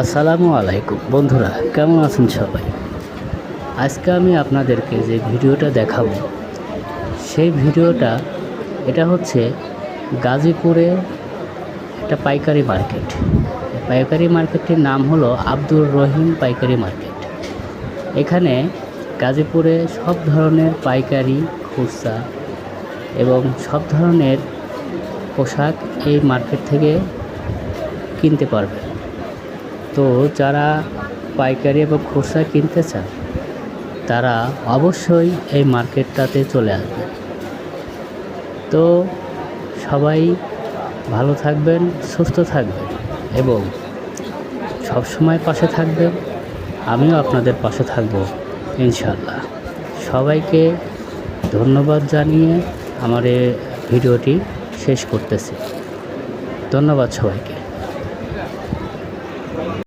আসসালামু আলাইকুম বন্ধুরা, কেমন আছেন সবাই? আজকে আমি আপনাদেরকে যে ভিডিওটা দেখাবো সেই ভিডিওটা এটা হচ্ছে গাজীপুরে একটা পাইকারি মার্কেট। পাইকারি মার্কেটটির নাম হলো আব্দুর রহিম পাইকারি মার্কেট। এখানে গাজীপুরে সব ধরনের পাইকারি, খুচরা এবং সব ধরনের পোশাক এই মার্কেট থেকে কিনতে পারবেন। তো যারা পাইকারি এবং খুচরা কিনতে চান তারা অবশ্যই এই মার্কেটটাতে চলে আসবেন। তো সবাই ভালো থাকবেন, সুস্থ থাকবেন এবং সবসময় পাশে থাকবেন। আমিও আপনাদের পাশে থাকব ইনশাআল্লাহ। সবাইকে ধন্যবাদ জানিয়ে আমার এই ভিডিওটি শেষ করতেছি। ধন্যবাদ সবাইকে।